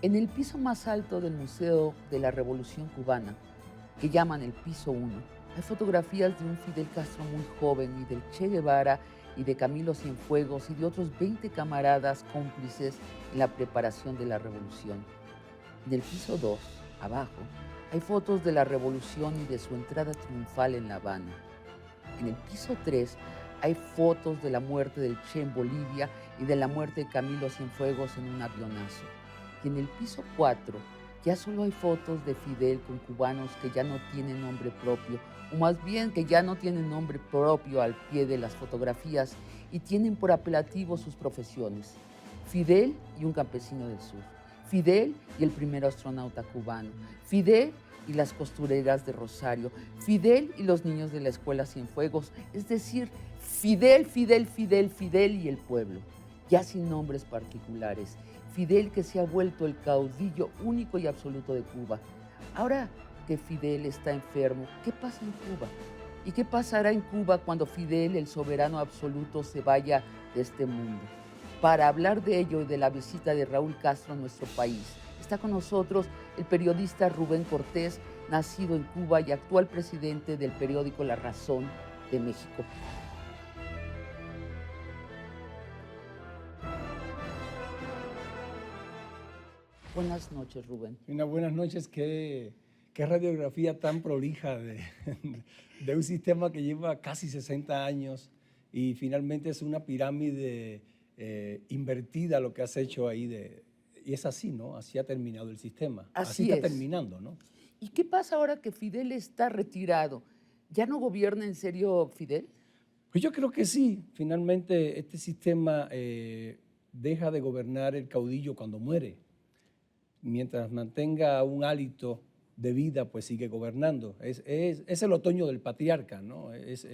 En el piso más alto del Museo de la Revolución Cubana, que llaman el piso 1, hay fotografías de un Fidel Castro muy joven y del Che Guevara y de Camilo Cienfuegos y de otros 20 camaradas cómplices en la preparación de la revolución. En el piso 2, abajo, hay fotos de la revolución y de su entrada triunfal en La Habana. En el piso 3 hay fotos de la muerte del Che en Bolivia y de la muerte de Camilo Cienfuegos en un avionazo. Y en el piso 4 ya solo hay fotos de Fidel con cubanos que ya no tienen nombre propio, o más bien que ya no tienen nombre propio al pie de las fotografías y tienen por apelativo sus profesiones. Fidel y un campesino del sur. Fidel y el primer astronauta cubano. Fidel y las costureras de Rosario. Fidel y los niños de la escuela Cienfuegos. Es decir, Fidel, Fidel, Fidel, Fidel y el pueblo, ya sin nombres particulares. Fidel que se ha vuelto el caudillo único y absoluto de Cuba. Ahora que Fidel está enfermo, ¿qué pasa en Cuba? ¿Y qué pasará en Cuba cuando Fidel, el soberano absoluto, se vaya de este mundo? Para hablar de ello y de la visita de Raúl Castro a nuestro país, está con nosotros el periodista Rubén Cortés, nacido en Cuba y actual presidente del periódico La Razón de México. Buenas noches, Rubén. Buenas noches. Qué radiografía tan prolija de un sistema que lleva casi 60 años y finalmente es una pirámide invertida lo que has hecho ahí. Y es así, ¿no? Así ha terminado el sistema. Así está terminando, ¿no? ¿Y qué pasa ahora que Fidel está retirado? ¿Ya no gobierna en serio Fidel? Pues yo creo que sí. Finalmente este sistema deja de gobernar el caudillo cuando muere. Mientras mantenga un hálito de vida, pues sigue gobernando. Es el otoño del patriarca, ¿no? Es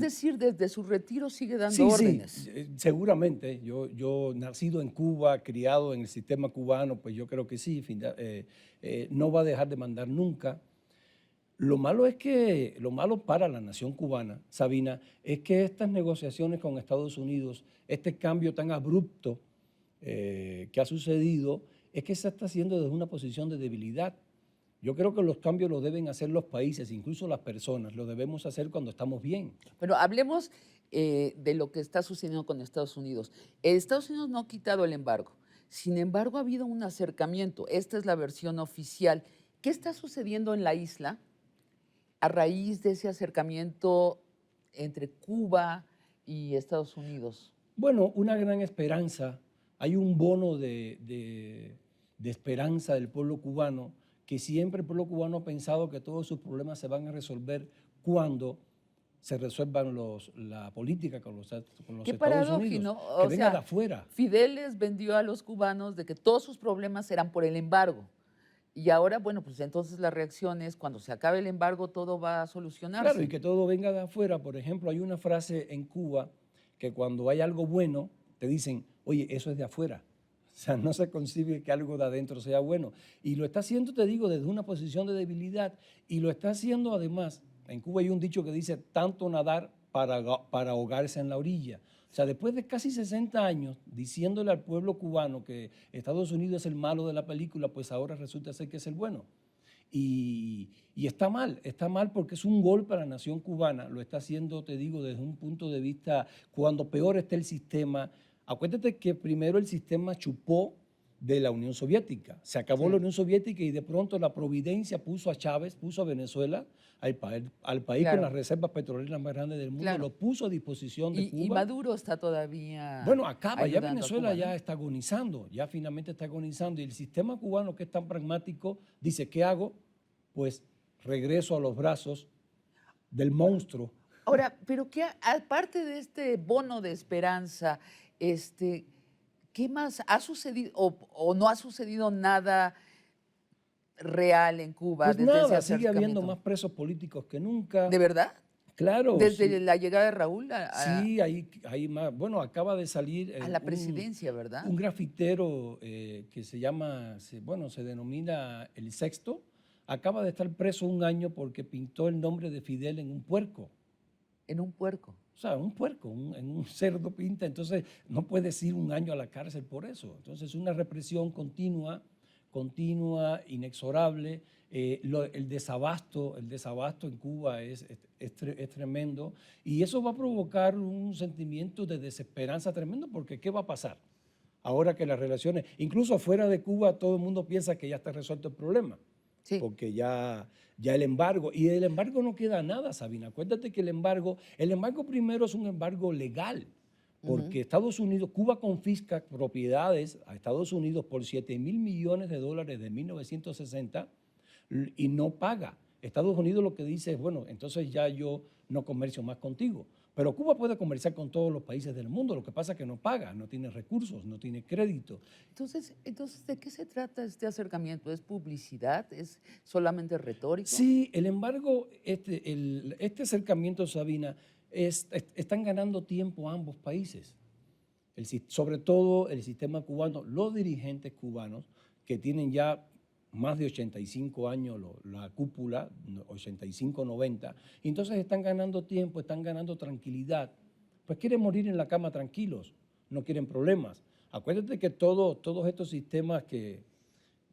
decir, desde su retiro sigue dando órdenes. Sí, seguramente. Yo nacido en Cuba, criado en el sistema cubano, pues yo creo que sí, no va a dejar de mandar nunca. Lo malo para la nación cubana, Sabina, es que estas negociaciones con Estados Unidos, este cambio tan abrupto que ha sucedido, es que se está haciendo desde una posición de debilidad. Yo creo que los cambios los deben hacer los países, incluso las personas, lo debemos hacer cuando estamos bien. Pero hablemos de lo que está sucediendo con Estados Unidos. Estados Unidos no ha quitado el embargo, sin embargo ha habido un acercamiento, esta es la versión oficial. ¿Qué está sucediendo en la isla a raíz de ese acercamiento entre Cuba y Estados Unidos? Bueno, una gran esperanza. Hay un bono de esperanza del pueblo cubano, que siempre el pueblo cubano ha pensado que todos sus problemas se van a resolver cuando se resuelvan la política con los Estados Unidos, ¿no? que venga de afuera. Fidel les vendió a los cubanos de que todos sus problemas eran por el embargo. Y ahora, bueno, pues entonces la reacción es, cuando se acabe el embargo, todo va a solucionarse. Claro, y que todo venga de afuera. Por ejemplo, hay una frase en Cuba que cuando hay algo bueno, te dicen, oye, eso es de afuera. O sea, no se concibe que algo de adentro sea bueno. Y lo está haciendo, te digo, desde una posición de debilidad. Y lo está haciendo además, en Cuba hay un dicho que dice, tanto nadar para ahogarse en la orilla. O sea, después de casi 60 años diciéndole al pueblo cubano que Estados Unidos es el malo de la película, pues ahora resulta ser que es el bueno. Y está mal porque es un golpe a la nación cubana. Lo está haciendo, te digo, desde un punto de vista, cuando peor está el sistema. Acuérdate que primero el sistema chupó de la Unión Soviética. Se acabó la Unión Soviética y de pronto la providencia puso a Chávez, puso a Venezuela, al país con las reservas petroleras más grandes del mundo, lo puso a disposición de Cuba. Y Maduro está todavía acaba, ya Venezuela ya está agonizando, ya finalmente está agonizando. Y el sistema cubano, que es tan pragmático, dice, ¿qué hago? Pues regreso a los brazos del monstruo. Ahora, pero ¿qué, aparte de este bono de esperanza, ¿qué más ha sucedido o no ha sucedido nada real en Cuba? Pues nada, sigue habiendo más presos políticos que nunca. ¿De verdad? Claro. Desde la llegada de Raúl sí, hay más. Bueno, acaba de salir a la presidencia, ¿verdad? Un grafitero que se denomina El Sexto, acaba de estar preso un año porque pintó el nombre de Fidel en un puerco. En un puerco. O sea, un puerco, en un cerdo pinta, entonces no puedes ir un año a la cárcel por eso. Entonces, una represión continua, continua, inexorable. El desabasto en Cuba es tremendo y eso va a provocar un sentimiento de desesperanza tremendo porque ¿qué va a pasar? Ahora que las relaciones, incluso fuera de Cuba, todo el mundo piensa que ya está resuelto el problema Sí. porque ya el embargo, y del embargo no queda nada, Sabina. Acuérdate que el embargo primero es un embargo legal, porque Estados Unidos, Cuba confisca propiedades a Estados Unidos por 7.000 millones de dólares de 1960 y no paga. Estados Unidos lo que dice es, bueno, entonces ya yo no comercio más contigo. Pero Cuba puede comerciar con todos los países del mundo, lo que pasa es que no paga, no tiene recursos, no tiene crédito. Entonces, ¿de qué se trata este acercamiento? ¿Es publicidad? ¿Es solamente retórico? Sí, el embargo, este acercamiento, Sabina, están ganando tiempo ambos países. Sobre todo el sistema cubano, los dirigentes cubanos que tienen ya más de 85 años, la cúpula, 85, 90, y entonces están ganando tiempo, están ganando tranquilidad, pues quieren morir en la cama tranquilos, no quieren problemas. Acuérdate que todos estos sistemas que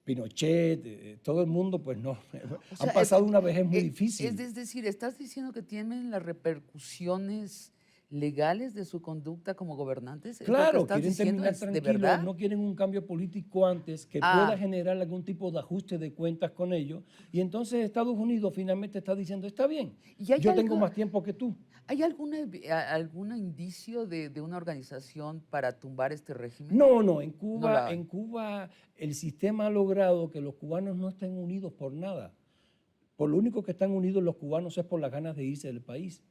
Pinochet, todo el mundo, pues no, O sea, han pasado una vejez muy difícil. es decir, ¿estás diciendo que tienen las repercusiones legales de su conducta como gobernantes? ¿Es lo que Claro, estás quieren diciendo? terminar ¿Es de tranquilos, verdad? no quieren un cambio político antes que Ah, pueda generar algún tipo de ajuste de cuentas con ellos. Y entonces Estados Unidos finalmente está diciendo, está bien, ¿y hay yo tengo algo, más tiempo que tú. hay algún indicio de una organización para tumbar este régimen? No, No la hay. En Cuba el sistema ha logrado que los cubanos no estén unidos por nada. Por lo único que están unidos los cubanos es por las ganas de irse del país.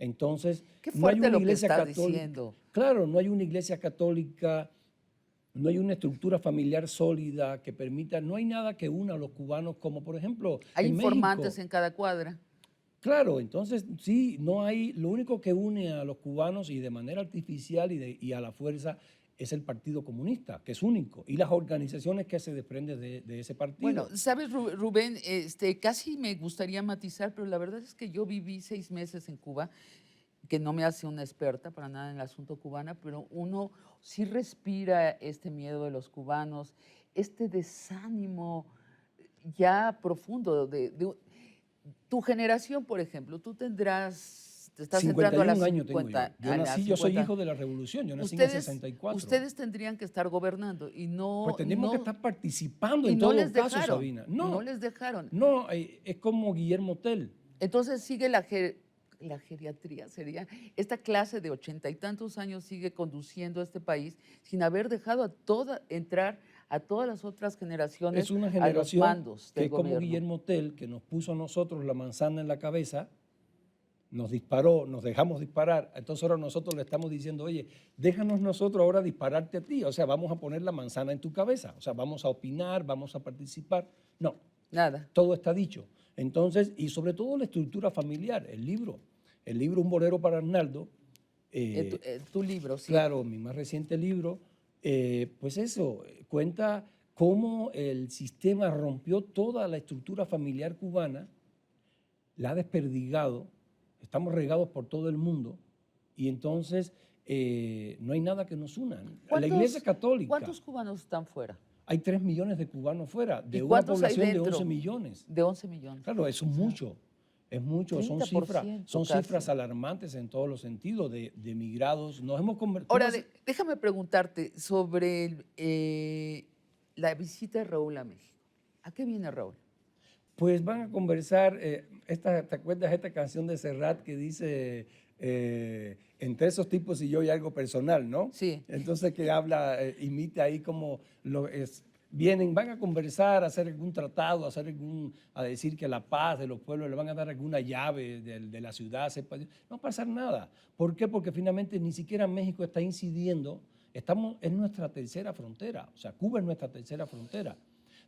Entonces, Qué no hay fuerte una lo que iglesia estás católica. diciendo. Claro, no hay una iglesia católica, no hay una estructura familiar sólida que permita, no hay nada que una a los cubanos, como por ejemplo Hay en informantes México. en cada cuadra. Claro, entonces sí, no hay, lo único que une a los cubanos y de manera artificial y a la fuerza es el Partido Comunista, que es único, y las organizaciones que se desprenden de ese Bueno, partido. sabes, Rubén, casi me gustaría matizar, pero la verdad es que yo viví 6 meses en Cuba, que no me hace una experta para nada en el asunto cubana, pero uno sí respira este miedo de los cubanos, este desánimo ya profundo tu generación, por ejemplo. Tú te estás entrando a las 51 años tengo yo. 50, a las Yo soy 50. hijo de la revolución, yo nací en el 64. Ustedes tendrían que estar gobernando Pues tenemos que estar participando y en no todo les caso, dejaron, Sabina. no les dejaron. No, es como Guillermo Tell. Entonces sigue la geriatría, sería, esta clase de 80 y tantos años sigue conduciendo a este país sin haber dejado entrar a todas las otras generaciones Es una a los generación mandos que del es como gobierno. Guillermo Tell, que nos puso a nosotros la manzana en la cabeza, nos disparó, nos dejamos disparar, entonces ahora nosotros le estamos diciendo, oye, déjanos nosotros ahora dispararte a ti, o sea, vamos a poner la manzana en tu cabeza, o sea, vamos a opinar, vamos a participar. No, Nada. todo está dicho. Entonces, y sobre todo la estructura familiar, el libro Un bolero para Arnaldo. Tu libro, sí. Claro, mi más reciente libro, pues eso, cuenta cómo el sistema rompió toda la estructura familiar cubana, la ha desperdigado, estamos regados por todo el mundo y entonces no hay nada que nos una. La Iglesia Católica, ¿Cuántos cubanos están fuera? hay 3 millones de cubanos fuera, ¿Y de una cuántos hay población de dentro? 11 millones. De 11 millones. Claro, eso es mucho. Es mucho, son 30% cifras casi. alarmantes en todos los sentidos de migrados. Nos hemos convertido. Ahora, déjame preguntarte sobre la visita de Raúl a México. ¿A qué viene Raúl? Pues van a conversar, ¿te acuerdas esta canción de Serrat que dice, entre esos tipos y yo hay algo personal, ¿no? Sí. Entonces que habla, imita ahí como van a conversar, a hacer algún tratado, a decir que la paz de los pueblos, le van a dar alguna llave de la ciudad. No va a pasar nada. ¿Por qué? Porque finalmente ni siquiera México está incidiendo, es nuestra tercera frontera, o sea, Cuba es nuestra tercera frontera.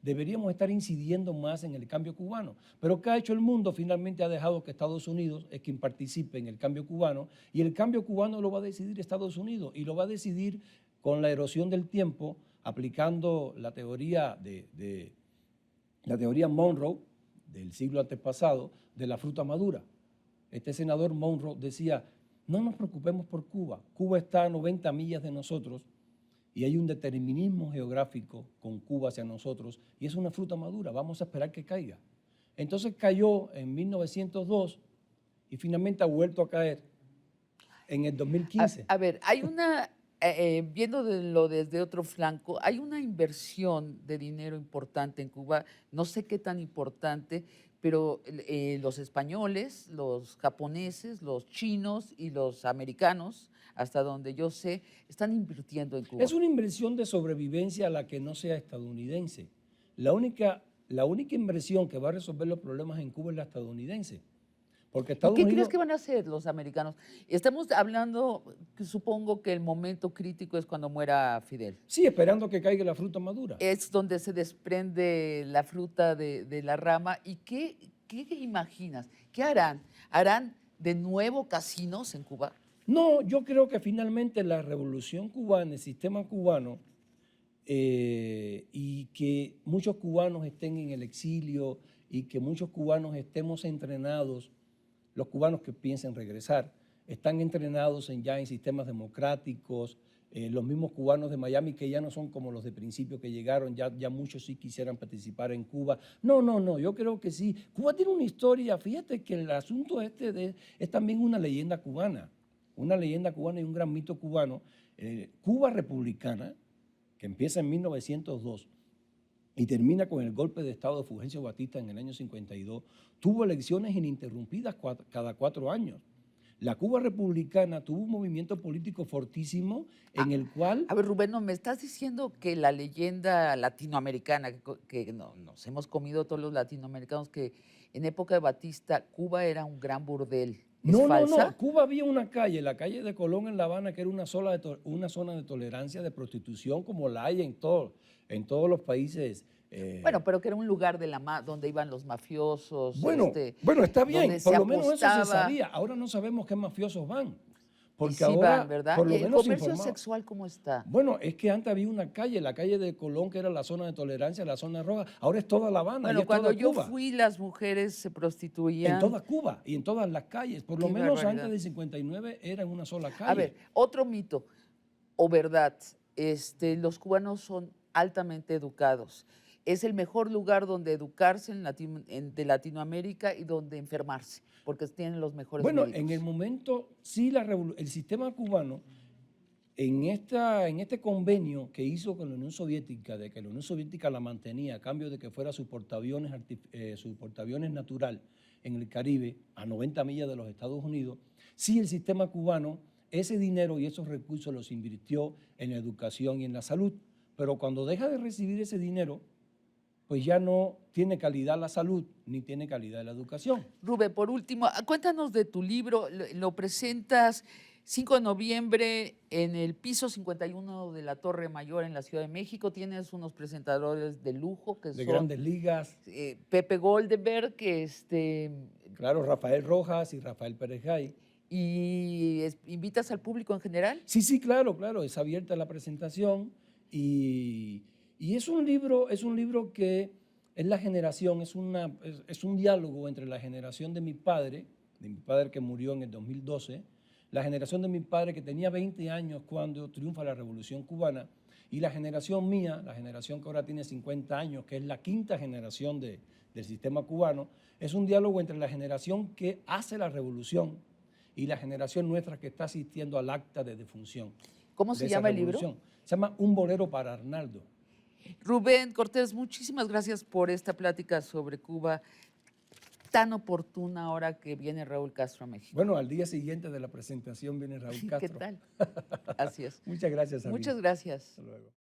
Deberíamos estar incidiendo más en el cambio cubano. Pero ¿qué ha hecho el mundo? Finalmente ha dejado que Estados Unidos es quien participe en el cambio cubano y el cambio cubano lo va a decidir Estados Unidos y lo va a decidir con la erosión del tiempo, aplicando la teoría la teoría Monroe del siglo antepasado de la fruta madura. este senador Monroe decía, no nos preocupemos por Cuba. Cuba está a 90 millas de nosotros y hay un determinismo geográfico con Cuba hacia nosotros y es una fruta madura, vamos a esperar que caiga. Entonces cayó en 1902 y finalmente ha vuelto a caer en el 2015. A ver, hay una, viéndolo desde otro flanco, hay una inversión de dinero importante en Cuba, no sé qué tan importante, pero los españoles, los japoneses, los chinos y los americanos, hasta donde yo sé, están invirtiendo en Cuba. Es una inversión de sobrevivencia a la que no sea estadounidense. La única inversión que va a resolver los problemas en Cuba es la estadounidense. Porque ¿Y Estados qué Unidos, crees que van a hacer los americanos? Estamos hablando, que supongo que el momento crítico es cuando muera Fidel. sí, esperando que caiga la fruta madura. Es donde se desprende la fruta de la rama. ¿Y qué imaginas? ¿Qué harán? ¿Harán de nuevo casinos en Cuba? No, yo creo que finalmente la revolución cubana, el sistema cubano, y que muchos cubanos estén en el exilio y que muchos cubanos estemos entrenados, los cubanos que piensen regresar, están entrenados ya en sistemas democráticos, los mismos cubanos de Miami que ya no son como los de principio que llegaron, ya muchos sí quisieran participar en Cuba. No, yo creo que sí. Cuba tiene una historia, fíjate que el asunto es también una leyenda cubana y un gran mito cubano. Cuba republicana, que empieza en 1902 y termina con el golpe de Estado de Fulgencio Batista en el año 52, tuvo elecciones ininterrumpidas cada 4 años. La Cuba republicana tuvo un movimiento político fortísimo en el cual... A ver, Rubén, no me estás diciendo que la leyenda latinoamericana, que nos hemos comido todos los latinoamericanos, que en época de Batista Cuba era un gran burdel. ¿Es falsa? No. Cuba había una calle, la calle de Colón en La Habana, que era una zona de tolerancia de prostitución como la hay en todos los países. Bueno, pero que era un lugar donde iban los mafiosos. Bueno, está bien, donde por se lo menos eso se apostaba. sabía. Ahora no sabemos qué mafiosos van. Porque Y sí ahora, van, ¿verdad? por lo ¿Y el menos comercio informado. sexual cómo está? Bueno, es que antes había una calle, la calle de Colón, que era la zona de tolerancia, la zona roja. Ahora es toda La Habana y Bueno, es cuando toda yo Cuba. fui, las mujeres se prostituían. En toda Cuba y en todas las calles. Por lo Qué menos barbaridad. antes del 59 era en una sola calle. A ver, otro mito o verdad. Los cubanos son altamente educados. Es el mejor lugar donde educarse de Latinoamérica y donde enfermarse, porque tienen los mejores Bueno, médicos. en el momento, sí, el sistema cubano, en este convenio que hizo con la Unión Soviética, de que la Unión Soviética la mantenía a cambio de que fuera su portaaviones natural en el Caribe, a 90 millas de los Estados Unidos, sí el sistema cubano, ese dinero y esos recursos los invirtió en la educación y en la salud. Pero cuando deja de recibir ese dinero, pues ya no tiene calidad la salud ni tiene calidad la educación. Rubén, por último, cuéntanos de tu libro. Lo presentas 5 de noviembre en el piso 51 de la Torre Mayor en la Ciudad de México. Tienes unos presentadores de lujo que De son Grandes Ligas. Pepe Goldenberg, Claro, Rafael Rojas y Rafael Pérez Gay. ¿Y invitas al público en general? Sí, claro, es abierta la presentación y es un libro que es la generación, es un diálogo entre la generación de mi padre que murió en el 2012, la generación de mi padre que tenía 20 años cuando triunfa la Revolución Cubana y la generación mía, la generación que ahora tiene 50 años, que es la quinta generación del sistema cubano. Es un diálogo entre la generación que hace la revolución y la generación nuestra que está asistiendo al acta de defunción. ¿Cómo se llama el libro? Se llama Un bolero para Arnaldo. Rubén Cortés, muchísimas gracias por esta plática sobre Cuba, tan oportuna ahora que viene Raúl Castro a México. Bueno, al día siguiente de la presentación viene Raúl Castro. ¿Qué tal? Así es. Muchas gracias, Sabina. Muchas gracias. Hasta luego.